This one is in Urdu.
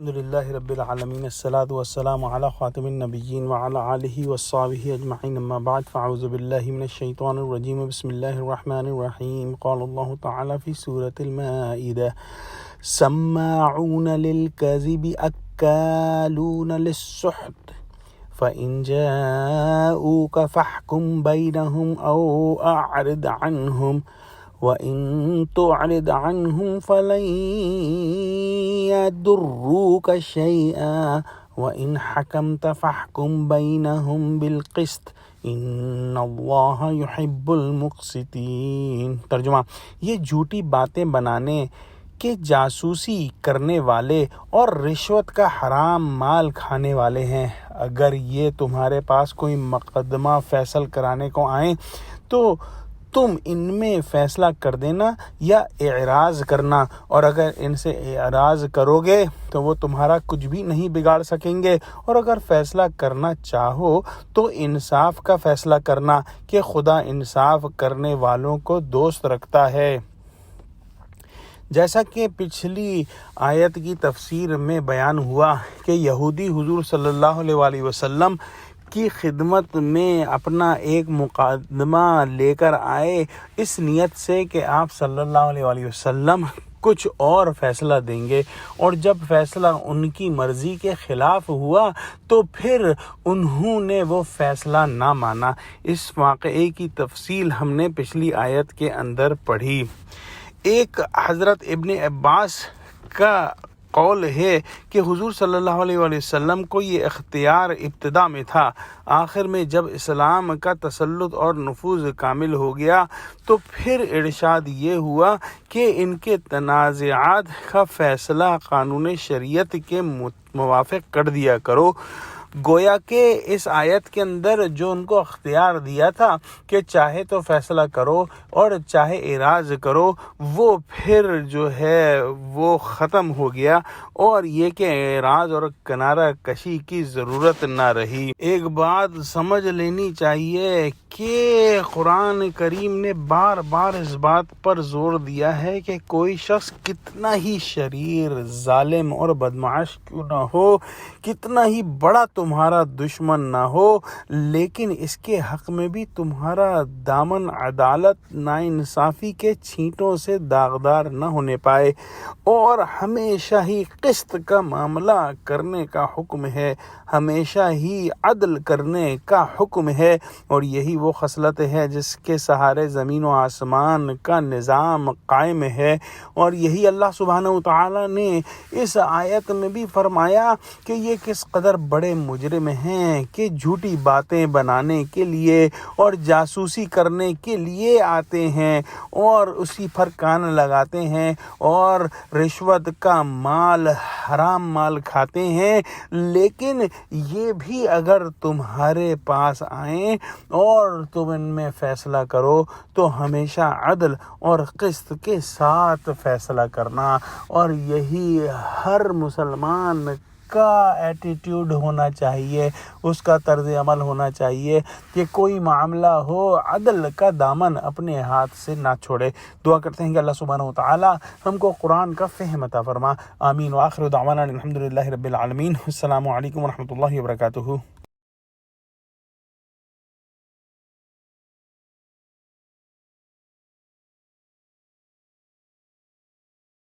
الحمد لله رب العالمين الصلاة والسلام على خاتم النبيين وعلى آله وصحبه أجمعين أما بعد فأعوذ بالله من الشيطان الرجيم بسم الله الرحمن الرحيم قال الله تعالى في سورة المائدة سماعون للكذب أكالون للسحت فإن جاءوك فاحكم بينهم أو أعرض عنهم وَإِن تُعْرِضْ عَنْهُمْ فَلَن يَضُرُّوكَ شَيْئًا وَإِنْ حَكَمْتَ فَاحْكُم بَيْنَهُم بِالْقِسْطِ إِنَّ اللَّهَ يُحِبُّ الْمُقْسِطِينَ۔ ترجمہ: یہ جھوٹی باتیں بنانے کے جاسوسی کرنے والے اور رشوت کا حرام مال کھانے والے ہیں۔ اگر یہ تمہارے پاس کوئی مقدمہ فیصل کرانے کو آئیں تو تم ان میں فیصلہ کر دینا یا اعراض کرنا، اور اگر ان سے اعراض کرو گے تو وہ تمہارا کچھ بھی نہیں بگاڑ سکیں گے، اور اگر فیصلہ کرنا چاہو تو انصاف کا فیصلہ کرنا کہ خدا انصاف کرنے والوں کو دوست رکھتا ہے۔ جیسا کہ پچھلی آیت کی تفسیر میں بیان ہوا کہ یہودی حضور صلی اللہ علیہ وآلہ وسلم کی خدمت میں اپنا ایک مقدمہ لے کر آئے اس نیت سے کہ آپ صلی اللہ علیہ وآلہ وسلم کچھ اور فیصلہ دیں گے، اور جب فیصلہ ان کی مرضی کے خلاف ہوا تو پھر انہوں نے وہ فیصلہ نہ مانا۔ اس واقعے کی تفصیل ہم نے پچھلی آیت کے اندر پڑھی۔ ایک حضرت ابن عباس کا قول ہے کہ حضور صلی اللہ علیہ وآلہ وسلم کو یہ اختیار ابتدا میں تھا، آخر میں جب اسلام کا تسلط اور نفوذ کامل ہو گیا تو پھر ارشاد یہ ہوا کہ ان کے تنازعات کا فیصلہ قانون شریعت کے موافق کر دیا کرو۔ گویا کہ اس آیت کے اندر جو ان کو اختیار دیا تھا کہ چاہے تو فیصلہ کرو اور چاہے اعراض کرو، وہ پھر جو ہے وہ ختم ہو گیا، اور یہ کہ اعراض اور کنارہ کشی کی ضرورت نہ رہی۔ ایک بات سمجھ لینی چاہیے کہ قرآن کریم نے بار بار اس بات پر زور دیا ہے کہ کوئی شخص کتنا ہی شریر، ظالم اور بدمعاش کیوں نہ ہو، کتنا ہی بڑا تمہارا دشمن نہ ہو، لیکن اس کے حق میں بھی تمہارا دامن عدالت ناانصافی کے چھینٹوں سے داغدار نہ ہونے پائے، اور ہمیشہ ہی قسط کا معاملہ کرنے کا حکم ہے، ہمیشہ ہی عدل کرنے کا حکم ہے، اور یہی وہ خصلت ہے جس کے سہارے زمین و آسمان کا نظام قائم ہے۔ اور یہی اللہ سبحانہ وتعالی نے اس آیت میں بھی فرمایا کہ یہ کس قدر بڑے مجرم ہیں کہ جھوٹی باتیں بنانے کے لیے اور جاسوسی کرنے کے لیے آتے ہیں اور اسی پر کان لگاتے ہیں اور رشوت کا مال، حرام مال کھاتے ہیں، لیکن یہ بھی اگر تمہارے پاس آئیں اور تم ان میں فیصلہ کرو تو ہمیشہ عدل اور قسط کے ساتھ فیصلہ کرنا، اور یہی ہر مسلمان کا ایٹیٹیوڈ ہونا چاہیے، اس کا طرز عمل ہونا چاہیے کہ کوئی معاملہ ہو عدل کا دامن اپنے ہاتھ سے نہ چھوڑے۔ دعا کرتے ہیں کہ اللہ سبحانہ وتعالی ہم کو قرآن کا فہم عطا فرما، آمین۔ وآخر دعوانا الحمد للہ رب العالمین۔ السلام علیکم ورحمۃ اللہ وبرکاتہ۔